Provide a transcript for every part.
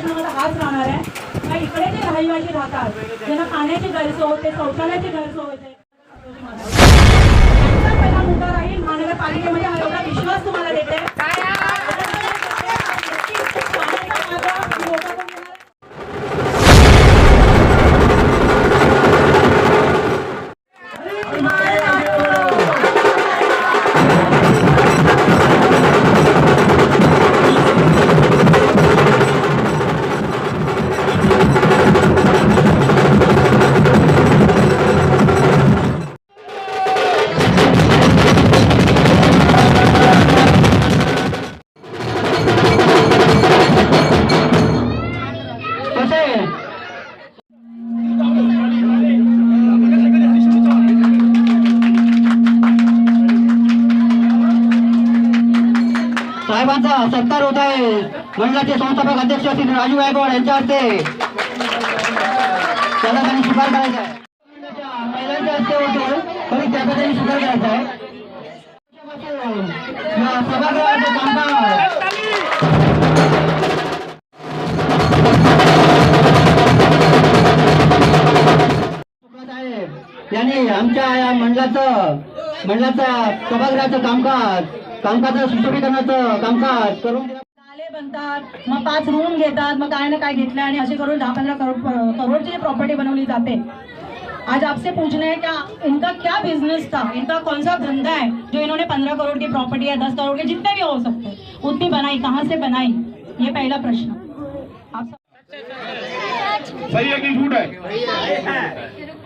प्रश्न हाच राहणार आहे का इकडे जे रहिवासी राहतात ज्यांना पाण्याची गैरसोय ते शौचालयाची गैरसोय पहिला मुद्दा राहील महानगरपालिकेमध्ये हा एवढा विश्वास तुम्हाला देते साहेबांचा सत्कार होत आहे। मंडळाचे संस्थापक अध्यक्ष श्री राजू गायकवाड यांच्या हस्ते त्याला त्यांनी स्वीकार करायचा आहे। महिलांच्या हस्ते होते तरी त्याचा त्यांनी स्वीकार करायचा आहे। सभागृहाचे कामकाज यांनी आमच्या या मंडळाचा सभागृहाचं कामकाज सुशोभीकरणाचं कामकाज करून नाले बनतात मग 5 रूम घेतात मग काय ना काय घेतलं आणि अशी करून 10-15 करोड़ची प्रॉपर्टी बनवली जाते। आज आपसे पूछना है क्या इनका क्या बिजनेस था, इनका कौन सा धंधा है जो इन्होंने 15 करोड़ की प्रॉपर्टी या 10 करोड़ के जितने भी हो सकते उतनी बनाई, कहाँ से बनाई, ये पहला प्रश्न। आप सही है कि झूठ है?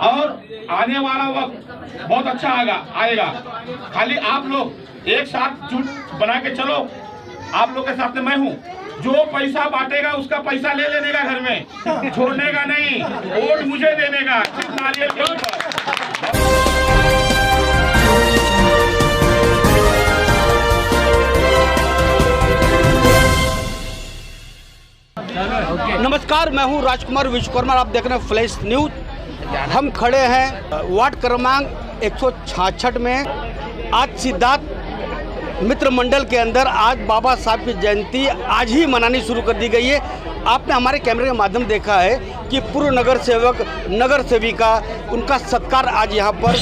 और आने वाला वक्त बहुत अच्छा आएगा। खाली आप लोग एक साथ झूठ बना के चलो। आप लोग के साथ में मैं हूँ, जो पैसा बांटेगा उसका पैसा ले लेने का घर में, छोड़ने का नहीं। वोट मुझे देने का नारियल के ऊपर। नमस्कार, मैं हूं राजकुमार विश्वकर्मा, आप देख रहे हैं फ्लैश न्यूज। हम खड़े हैं वार्ड क्रमांक 166 में। आज सिद्धार्थ मित्र मंडल के अंदर आज बाबा साहब की जयंती आज ही मनानी शुरू कर दी गई है। आपने हमारे कैमरे के माध्यम देखा है कि पूर्व नगर सेवक, नगर सेविका, उनका सत्कार आज यहाँ पर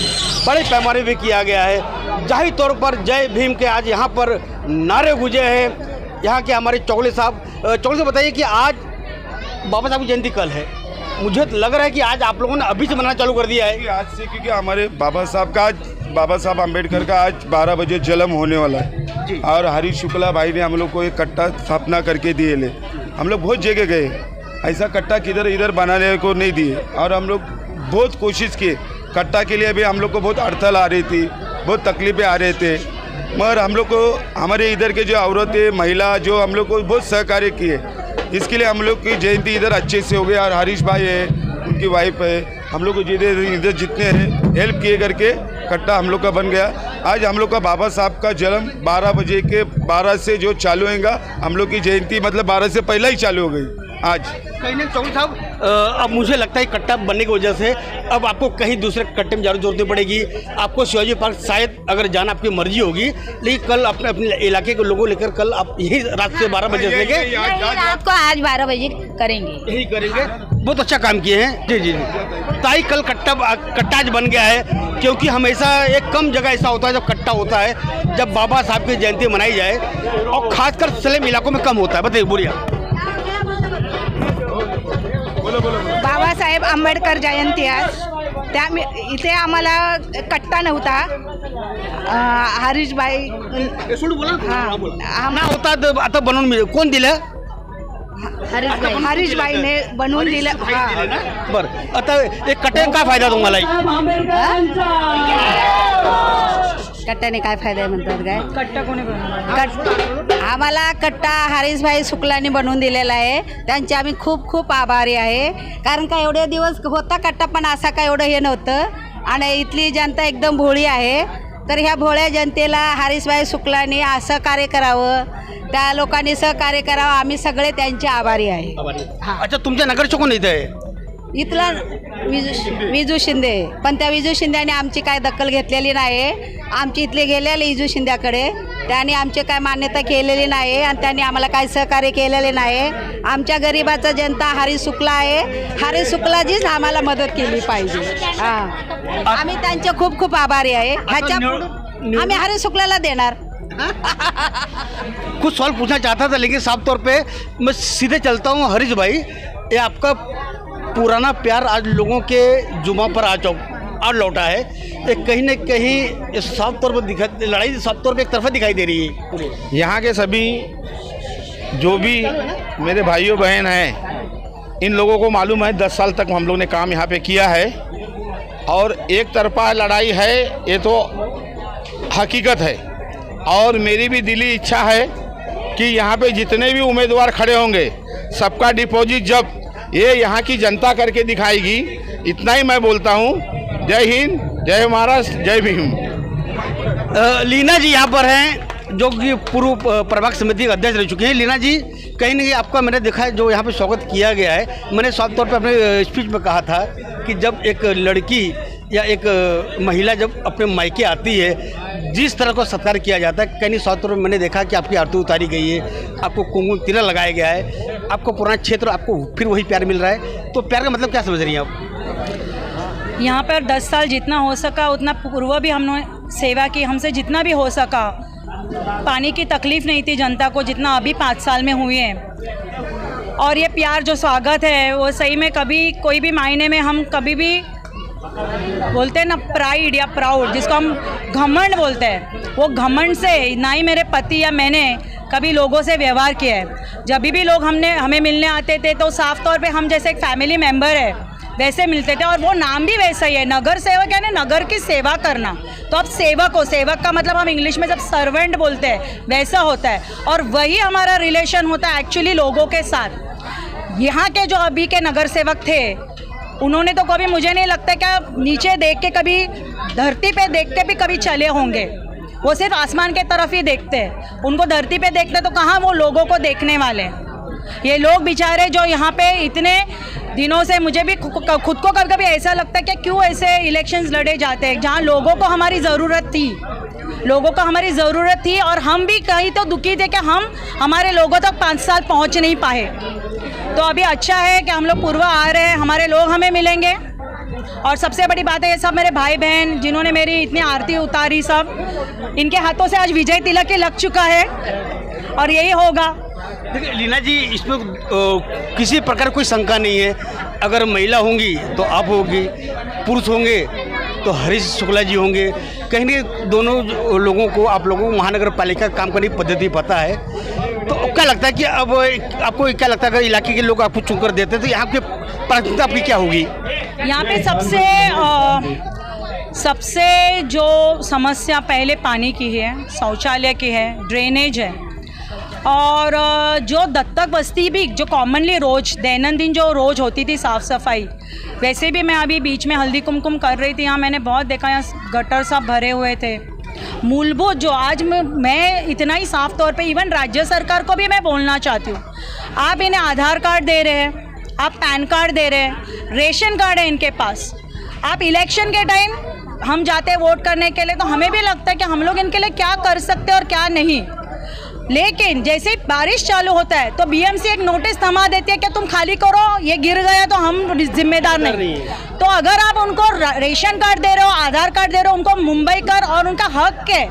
बड़े पैमाने पे किया गया है। जाहिर तौर पर जय भीम के आज यहाँ पर नारे गूंजे हैं। यहाँ के हमारे चौगले साहब बताइए कि आज बाबा साहब की जयंती कल है, मुझे तो लग रहा है कि आज आप लोगों ने अभी से मनाना चालू कर दिया है। आज से, क्योंकि हमारे बाबा साहब अम्बेडकर का आज 12 बजे जन्म होने वाला है और हरीश शुक्ला भाई ने हम लोग को एक कट्टा स्थापना करके दिए ले। हम लोग बहुत जगह गए, ऐसा कट्टा किधर इधर बनाने को नहीं दिए और हम लोग बहुत कोशिश किए। कट्टा के लिए भी हम लोग को बहुत अड़चन आ रही थी, बहुत तकलीफें आ रहे थे, मगर हम लोग को हमारे इधर के जो औरतें, महिला जो हम लोग को बहुत सहकार्य किए। इसके लिए हम लोग की जयंती इधर अच्छे से हो गई। और हरीश भाई है, उनकी वाइफ है, हम लोग को इधर जितने हैं हेल्प किए करके कट्टा हम लोग का बन गया। आज हम लोग का बाबा साहब का जन्म 12 बजे के 12 से जो चालू होगा, हम लोग की जयंती मतलब 12 से पहले ही चालू हो गई। आज कहीं ना चौधरी साहब, अब मुझे लगता है कट्टा बनने की वजह से अब आपको कहीं दूसरे कट्टे में जाने की जरूरत नहीं पड़ेगी। आपको शिवाजी पार्क शायद अगर जाना आपकी मर्जी होगी, लेकिन कल अपने इलाके के लोगों लेकर कल आप यही रात से 12 बजे से लेके रात को आज 12 बजे करेंगे, यही करेंगे। बहुत अच्छा काम किए हैं। जी जी ताई, कल कट्टा आज बन गया है, क्योंकि हमेशा एक कम जगह ऐसा होता है जब कट्टा होता है, जब बाबा साहब की जयंती मनाई जाए, और खासकर स्लम इलाकों में कम होता है। बताइए बोलिए। बाबासाहेब आंबेडकर जयंती आज, त्या इथे आम्हाला कट्टा नव्हता। हरीशभाई ना होता तो आता बनवून मिळेल, कोण दिलं? हरीशभाईने बनवून दिलं। बरं, आता एक कट्ट्याने काय फायदा तुम्हाला? कट्ट्याने काय फायदा म्हणतात काय? कट्टा कोणी आम्हाला कट्टा हरीशभाई शुक्लांनी बनवून दिलेला आहे, त्यांचे आम्ही खूप खूप आभारी आहे। कारण का एवढे दिवस होता कट्टा, पण असा काय एवढं हे नव्हतं आणि इथली जनता एकदम भोळी आहे। तर ह्या भोळ्या जनतेला हरीशभाई शुक्लांनी असं कार्य करावं, त्या लोकांनी सहकार्य करावं, आम्ही सगळे त्यांचे आभारी आहे। अच्छा, तुमच्या नगरचे कोण इथे आहे? इथला विजू शिंदे, पण त्या विजू शिंद्याने आमची काय दखल घेतलेली नाही। आमची इथले गेलेले विजू शिंद्याकडे, त्यांनी आमचे काय मान्यता केलेली नाही आणि त्यांनी आम्हाला काय सहकार्य केलेले नाही. आमच्या गरिबाचा जनता हरीश शुक्ला आहे. हरीश शुक्लाजीच आम्हाला मदत केली पाहिजे. हां, आम्ही त्यांचे खूप खूप आभारी आहे. ह्याच्या पुढे आम्ही हरीश शुक्लाला देणार. कुछ सवाल पूछना चाहता था लेकिन साफ तौर पे मैं सीधे चलता हूँ. हरीश भाई, ये आपका पुराना प्यार आज लोगों के जुमा पर आ लौटा है. ये कहीं न कहीं साफ तौर पर लड़ाई साफ तौर पे एक तरफा दिखाई दे रही है. यहाँ के सभी जो भी मेरे भाइयों बहन हैं, इन लोगों को मालूम है 10 साल तक हम लोग ने काम यहाँ पे किया है और एक तरफा लड़ाई है, ये तो हकीकत है. और मेरी भी दिली इच्छा है कि यहाँ पे जितने भी उम्मीदवार खड़े होंगे सबका डिपॉजिट जब ये यहाँ की जनता करके दिखाएगी. इतना ही मैं बोलता हूँ. जय हिंद, जय महाराष्ट्र, जय भीम. लीना जी यहाँ पर हैं जो कि पूर्व प्रभाग समिति के अध्यक्ष रह चुके हैं. लीना जी, कहीं ना कहीं आपका मैंने देखा है जो यहाँ पे स्वागत किया गया है. मैंने साफ तौर पे अपने स्पीच में कहा था कि जब एक लड़की या एक महिला जब अपने मायके आती है, जिस तरह का सत्कार किया जाता है, कहीं साफ तौर पर मैंने देखा कि आपकी आरती उतारी गई है, आपको कुमकुम तिलक लगाया गया है, आपको पुराना क्षेत्र आपको फिर वही प्यार मिल रहा है. तो प्यार का मतलब क्या समझ रही हैं आप? यहाँ पर 10 साल जितना हो सका उतना पूर्व भी हमने सेवा की. हमसे जितना भी हो सका. पानी की तकलीफ़ नहीं थी जनता को जितना अभी 5 साल में हुई है. और ये प्यार जो स्वागत है वो सही में कभी कोई भी मायने में हम कभी भी बोलते हैं ना प्राइड या प्राउड, जिसको हम घमंड बोलते हैं, वो घमंड से ना ही मेरे पति या मैंने कभी लोगों से व्यवहार किया है. जब भी लोग हमें मिलने आते थे तो साफ तौर पे हम जैसे एक फैमिली मेम्बर है वैसे मिलते थे. और वो नाम भी वैसा ही है, नगर सेवक, यानी नगर की सेवा करना. तो अब सेवक का मतलब हम इंग्लिश में जब सर्वेंट बोलते हैं वैसा होता है. और वही हमारा रिलेशन होता है एक्चुअली लोगों के साथ. यहाँ के जो अभी के नगर सेवक थे उन्होंने तो कभी, मुझे नहीं लगता क्या नीचे देख के कभी धरती पे देख के भी कभी चले होंगे. वो सिर्फ आसमान के तरफ ही देखते हैं. उनको धरती पे देखते तो कहाँ वो लोगों को देखने वाले. ये लोग बेचारे जो यहाँ पे इतने दिनों से, मुझे भी खुद को कभी कभी ऐसा लगता है कि क्यों ऐसे इलेक्शंस लड़े जाते हैं जहाँ लोगों को हमारी ज़रूरत थी. और हम भी कहीं तो दुखी थे कि हमारे लोगों तक 5 साल पहुँच नहीं पाए. तो अभी अच्छा है कि हम लोग पूर्व आ रहे हैं, हमारे लोग हमें मिलेंगे. और सबसे बड़ी बात है ये सब मेरे भाई बहन जिन्होंने मेरी इतनी आरती उतारी, सब इनके हाथों से आज विजय तिलक ही लग चुका है और यही होगा. देखिए लीना जी, इसमें किसी प्रकार कोई शंका नहीं है. अगर महिला होंगी तो आप होगी, पुरुष होंगे तो हरीश शुक्ला जी होंगे. कहीं ना दोनों लोगों को, आप लोगों को महानगर पालिका काम करने की पद्धति पता है. तो क्या लगता है कि अब आपको क्या लगता है अगर इलाके के लोग आपको चुन कर देते तो यहाँ की प्राथमिकता आपकी क्या होगी? यहाँ पे सबसे जो समस्या पहले पानी की है, शौचालय की है, ड्रेनेज है. और जो दत्तक बस्ती भी जो कॉमनली रोज़ दैनंदिन जो रोज़ होती थी साफ़ सफाई, वैसे भी मैं अभी बीच में हल्दी कुमकुम कर रही थी, यहाँ मैंने बहुत देखा, यहाँ गटर सब भरे हुए थे. मूलभूत जो आज मैं इतना ही साफ तौर पे इवन राज्य सरकार को भी मैं बोलना चाहती हूँ. आप इन्हें आधार कार्ड दे रहे हैं, आप पैन कार्ड दे रहे हैं, रेशन कार्ड है इनके पास. आप इलेक्शन के टाइम हम जाते हैं वोट करने के लिए तो हमें भी लगता है कि हम लोग इनके लिए क्या कर सकते हैं और क्या नहीं. लेकिन जैसे ही बारिश चालू होता है तो बीएमसी एक नोटिस थमा देती है कि तुम खाली करो, ये गिर गया तो हम जिम्मेदार नहीं. तो अगर आप उनको रेशन कार्ड दे रहे हो, आधार कार्ड दे रहे हो, उनको मुंबई कर, और उनका हक है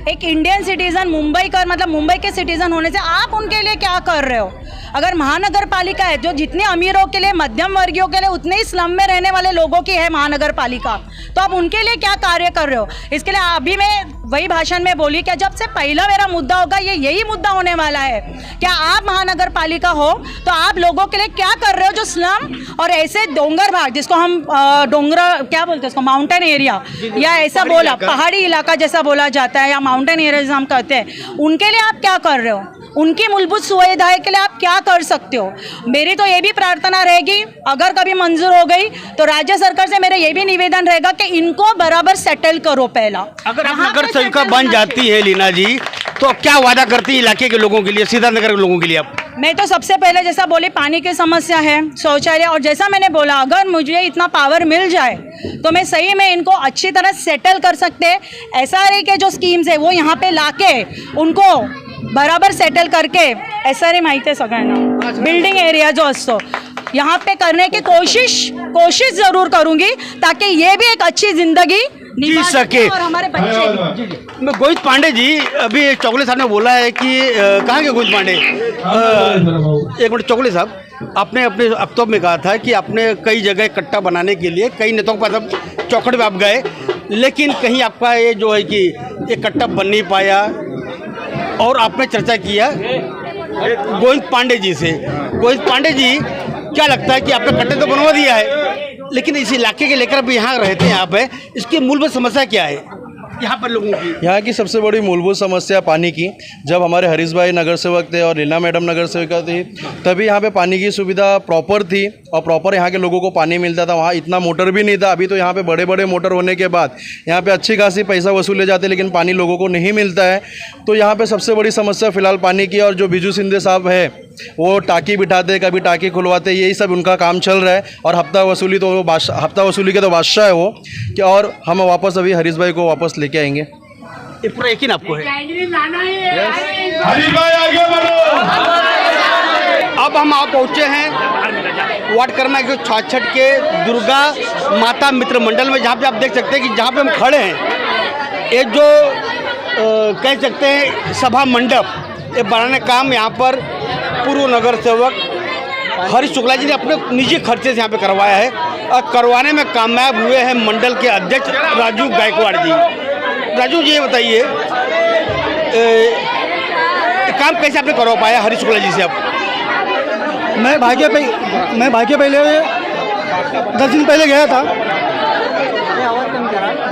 एक इंडियन सिटीज़न मुंबई कर, मतलब मुंबई के सिटीज़न होने से, आप उनके लिए क्या कर रहे हो? अगर महानगर पालिका है जो जितने अमीरों के लिए, मध्यम वर्गीयों के लिए, उतने ही स्लम में रहने वाले लोगों की है महानगर पालिका, तो आप उनके लिए क्या कार्य कर रहे हो? इसके लिए अभी मैं वही भाषण में बोली कि जब से पहला मेरा मुद्दा होगा यही मुद्दा होने वाला है. क्या आप महानगर पालिका हो तो आप लोगों के लिए क्या कर रहे हो जो स्लम और ऐसे डोंगर भाग, जिसको हम डोंगर क्या बोलते हैं उसको, माउंटेन एरिया या ऐसा बोला पहाड़ी इलाका जैसा बोला जाता है, या माउंटेन एरिया जैसा हम कहते हैं, उनके लिए आप क्या कर रहे हो? उनकी मूलभूत सुविधाएं के लिए आप क्या कर सकते हो? मेरी तो ये भी प्रार्थना रहेगी, अगर कभी मंजूर हो गई तो राज्य सरकार से मेरा ये भी निवेदन रहेगा कि इनको बराबर सेटल करो. पहला अगर आप नगर सेविका बन जाती है लीना जी, तो क्या वादा करती है इलाके के लोगों के लिए, सिद्धार्थनगर के लोगों के लिए आप? मैं तो सबसे पहले जैसा बोली पानी की समस्या है, शौचालय, और जैसा मैंने बोला अगर मुझे इतना पावर मिल जाए तो मैं सही में इनको अच्छी तरह सेटल कर सकते हैं। SRA के जो स्कीम्स है वो यहाँ पे लाके उनको बराबर सेटल करके, SRA माहिती आहे सगळ्यांना, बिल्डिंग एरिया जो असतो यहाँ पे करने की कोशिश ज़रूर करूँगी ताकि ये भी एक अच्छी ज़िंदगी जी सके और हमारे बच्चे भी। मैं गोविंद पांडे जी, अभी चौगले साहब ने बोला है कि कहाँ के गोविंद पांडे, एक मिनट चौगले साहब, आपने अपने वक्तव्य में कहा था कि आपने कई जगह कट्टा बनाने के लिए कई नेताओं के पास चौखट में आप गए, लेकिन कहीं आपका ये जो है कि ये कट्टा बन नहीं पाया, और आपने चर्चा किया गोविंद पांडे जी से। गोविंद पांडे जी, क्या लगता है कि आपने कट्टे तो बनवा दिया है, लेकिन इस इलाके के लेकर आप यहाँ रहते हैं, आप इसकी मूलभूत समस्या क्या है यहाँ पर लोगों की? यहाँ की सबसे बड़ी मूलभूत समस्या पानी की। जब हमारे हरीश भाई नगर सेवक थे और लीना मैडम नगर सेविका थी, तभी यहाँ पे पानी की सुविधा प्रॉपर थी और प्रॉपर यहाँ के लोगों को पानी मिलता था। वहाँ इतना मोटर भी नहीं था। अभी तो यहाँ पे बड़े बड़े मोटर होने के बाद यहाँ पे अच्छी खासी पैसा वसूले जाते, लेकिन पानी लोगों को नहीं मिलता है। तो यहाँ पे सबसे बड़ी समस्या फ़िलहाल पानी की, और जो बिजू सिंधे साहब है वो टाँकी बिठाते, कभी टाँकी खुलवाते, यही सब उनका काम चल रहा है। और हफ्ता वसूली तो वो हफ्ता वसूली के तो बादशाह है वो, कि और हम वापस अभी हरीश भाई को वापस लेके आएंगे। ये पूरा यकीन आपको है? हरीश भाई आगे बढ़ो। अब हम आप पहुँचे हैं वार्ड क्रमांक 166 के दुर्गा माता मित्र मंडल में, जहाँ पे आप देख सकते हैं कि जहाँ पे हम खड़े हैं, ये जो कह सकते हैं सभा मंडप, ये बनाने का काम यहाँ पर पूर्व नगर सेवक हरीश शुक्ला जी ने अपने निजी खर्चे से यहाँ पे करवाया है, और करवाने में कामयाब हुए हैं मंडल के अध्यक्ष राजू गायकवाड़ जी। राजू जी, ये बताइए काम कैसे आपने करवा पाया हरीश शुक्ला जी से? आप मैं भाई के पहले 10 दिन पहले गया था,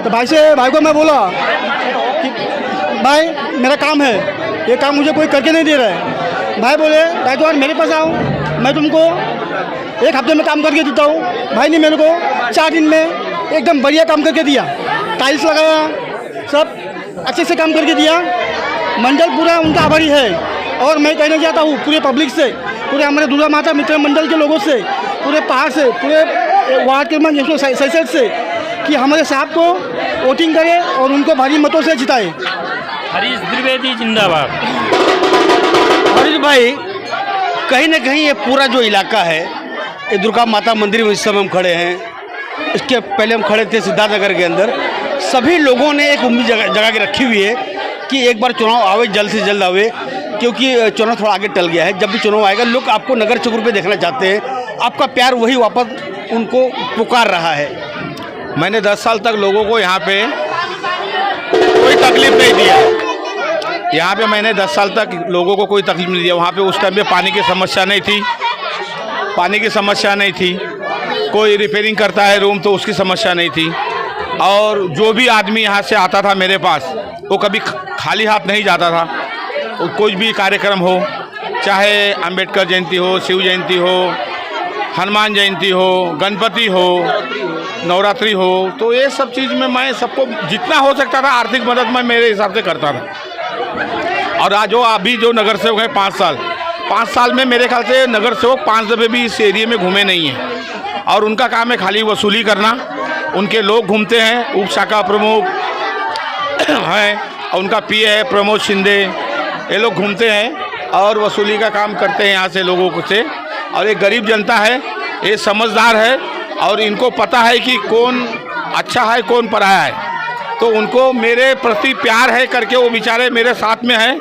तो भाई को मैं बोला कि भाई मेरा काम है, ये काम मुझे कोई करके नहीं दे रहा है। भाई बोले भाई तो आज मेरे पास आओ, मैं तुमको 1 हफ्ते में काम करके देता हूँ। भाई ने मेरे को 4 दिन में एकदम बढ़िया काम करके दिया, टाइल्स लगाया, सब अच्छे से काम करके दिया। मंडल पूरा उनका आभारी है। और मैं कहना चाहता हूँ पूरे पब्लिक से, पूरे हमारे दुर्गा माता मित्र मंडल के लोगों से, पूरे पहाड़ से, पूरे वार्ड क्रमांक 167 से, कि हमारे साहब को वोटिंग करें और उनको भारी मतों से जिताए। हरीश द्विवेदी जिंदाबाद। हरीश भाई, कहीं ना कहीं ये पूरा जो इलाका है, ये दुर्गा माता मंदिर में इस समय हम खड़े हैं, इसके पहले हम खड़े थे सिद्धार्थनगर के अंदर, सभी लोगों ने एक उम्मीद जगा के रखी हुई है कि एक बार चुनाव आवे, जल्द से जल्द आवे, क्योंकि चुनाव थोड़ा आगे टल गया है। जब भी चुनाव आएगा लोग आपको नगर चक्र पे देखना चाहते हैं, आपका प्यार वही वापस उनको पुकार रहा है। मैंने 10 साल तक लोगों को यहाँ पे कोई तकलीफ नहीं दिया। यहाँ पे मैंने 10 साल तक लोगों को कोई तकलीफ नहीं दिया। वहाँ पे उस टाइम पे पानी की समस्या नहीं थी, कोई रिपेयरिंग करता है रूम तो उसकी समस्या नहीं थी। और जो भी आदमी यहाँ से आता था मेरे पास, वो कभी खाली हाथ नहीं जाता था। कोई भी कार्यक्रम हो, चाहे अंबेडकर जयंती हो, शिव जयंती हो, हनुमान जयंती हो, गणपति हो, नवरात्रि हो, तो ये सब चीज़ में मैं सबको जितना हो सकता था आर्थिक मदद मैं मेरे हिसाब से करता था। और आज जो अभी जो नगर सेवक है 5 साल में मेरे ख्याल से नगर सेवक 5 दफ़े भी इस एरिया में घूमे नहीं हैं। और उनका काम है खाली वसूली करना। उनके लोग घूमते हैं, उप शाखा प्रमुख हैं और उनका पीए है प्रमोद शिंदे, ये लोग घूमते हैं और वसूली का काम करते हैं यहाँ से लोगों को से। और ये गरीब जनता है, ये समझदार है और इनको पता है कि कौन अच्छा है कौन पराया है, तो उनको मेरे प्रति प्यार है करके वो बेचारे मेरे साथ में हैं।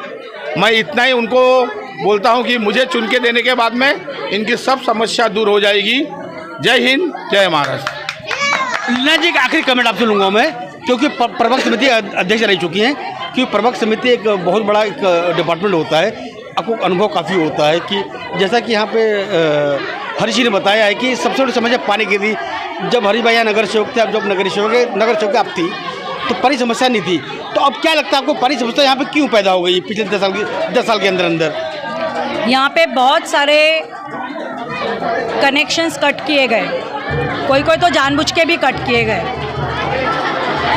मैं इतना ही उनको बोलता हूँ कि मुझे चुन के देने के बाद में इनकी सब समस्या दूर हो जाएगी। जय हिंद, जय महाराष्ट्र। लीना जी, एक आखिरी कमेंट आपसे लूँगा मैं, क्योंकि प्रवक्ता समिति अध्यक्ष रह चुकी हैं, क्योंकि प्रवक्ता समिति एक बहुत बड़ा एक डिपार्टमेंट होता है, आपको अनुभव काफ़ी होता है कि जैसा कि यहाँ पे हरीश जी ने बताया है कि सबसे बड़ी समस्या पानी की थी। जब हरीश भाई यहाँ नगर सेवक थे, अब जब नगर सेवक आप थी तो पानी समस्या नहीं थी, तो अब क्या लगता है आपको पानी समस्या यहाँ पे क्यों पैदा हो गई पिछले 10 साल के अंदर? यहाँ पे बहुत सारे कनेक्शंस कट किए गए, कोई तो जानबूझ के भी कट किए गए,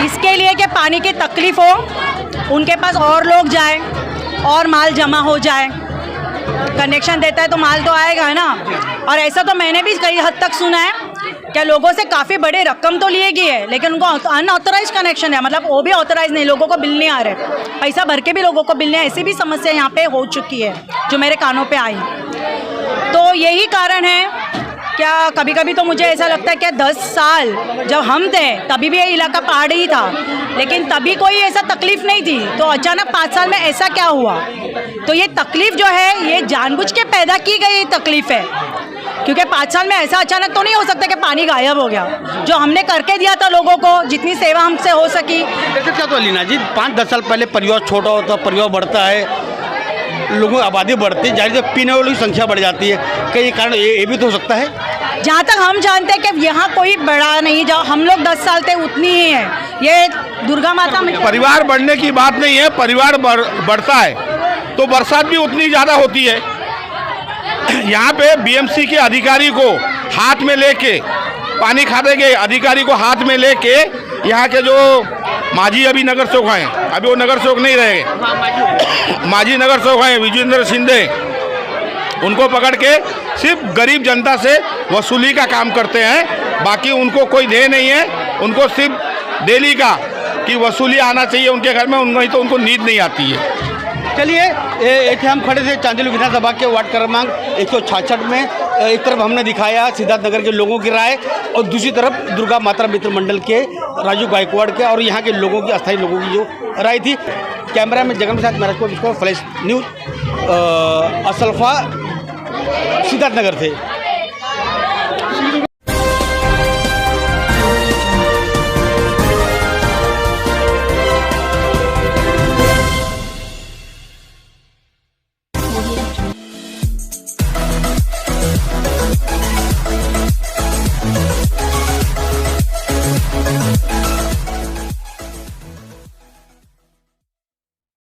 इसके लिए कि पानी की तकलीफ हो, उनके पास और लोग जाए, और माल जमा हो जाए। कनेक्शन देता है तो माल तो आएगा है ना। और ऐसा तो मैंने भी कई हद तक सुना है कि लोगों से काफ़ी बड़े रकम तो लिए गई है, लेकिन उनको अनऑथराइज कनेक्शन है, मतलब वो भी ऑथराइज नहीं, लोगों को बिल नहीं आ रहे, पैसा भर के भी लोगों को बिल नहीं, ऐसी भी समस्या यहाँ पे हो चुकी है जो मेरे कानों पे आई। तो यही कारण है। क्या कभी कभी तो मुझे ऐसा लगता है कि 10 साल जब हम थे तभी भी ये इलाका पहाड़ी ही था, लेकिन तभी कोई ऐसा तकलीफ नहीं थी, तो अचानक 5 साल में ऐसा क्या हुआ? तो ये तकलीफ जो है ये जानबूझ के पैदा की गई तकलीफ है, क्योंकि 5 साल में ऐसा अचानक तो नहीं हो सकता कि पानी गायब हो गया। जो हमने करके दिया था लोगों को, जितनी सेवा हमसे हो सकी। ऐसा क्या तो लीना जी, 5-10 साल पहले परिवार छोटा होता, परिवार बढ़ता है, लोगों की आबादी बढ़ती है, जाहिर से पीने वालों की संख्या बढ़ जाती है, कई कारण ये भी तो हो सकता है। जहाँ तक हम जानते हैं कि यहाँ कोई बड़ा नहीं, जहाँ हम लोग 10 साल थे उतनी ही है। ये दुर्गा माता में परिवार बढ़ने की बात नहीं है, परिवार बढ़ता है तो बरसात भी उतनी ज़्यादा होती है। यहाँ पे बीएमसी के अधिकारी को हाथ में लेके, पानी खाते के अधिकारी को हाथ में लेके, यहाँ के जो माजी अभी नगर सेवक हैं, अभी वो नगर सेवक नहीं रहे, माजी नगर सेवक हैं विजेंद्र शिंदे, उनको पकड़ के सिर्फ गरीब जनता से वसूली का काम करते हैं। बाकी उनको कोई दे नहीं है, उनको सिर्फ डेली का कि वसूली आना चाहिए उनके घर में, उनको तो उनको नींद नहीं आती है। चलिए, एक हम खड़े थे चांदील विधानसभा के वार्ड क्रमांक 166 में। एक तरफ हमने दिखाया सिद्धार्थ नगर के लोगों की राय और दूसरी तरफ दुर्गा माता मित्र मंडल के राजू गायकवाड़ के और यहाँ के लोगों की, अस्थायी लोगों की जो राय थी। कैमरा में जगन के साथ मेरा फ्लैश न्यूज़ असलफा सिद्धार्थ नगर थे।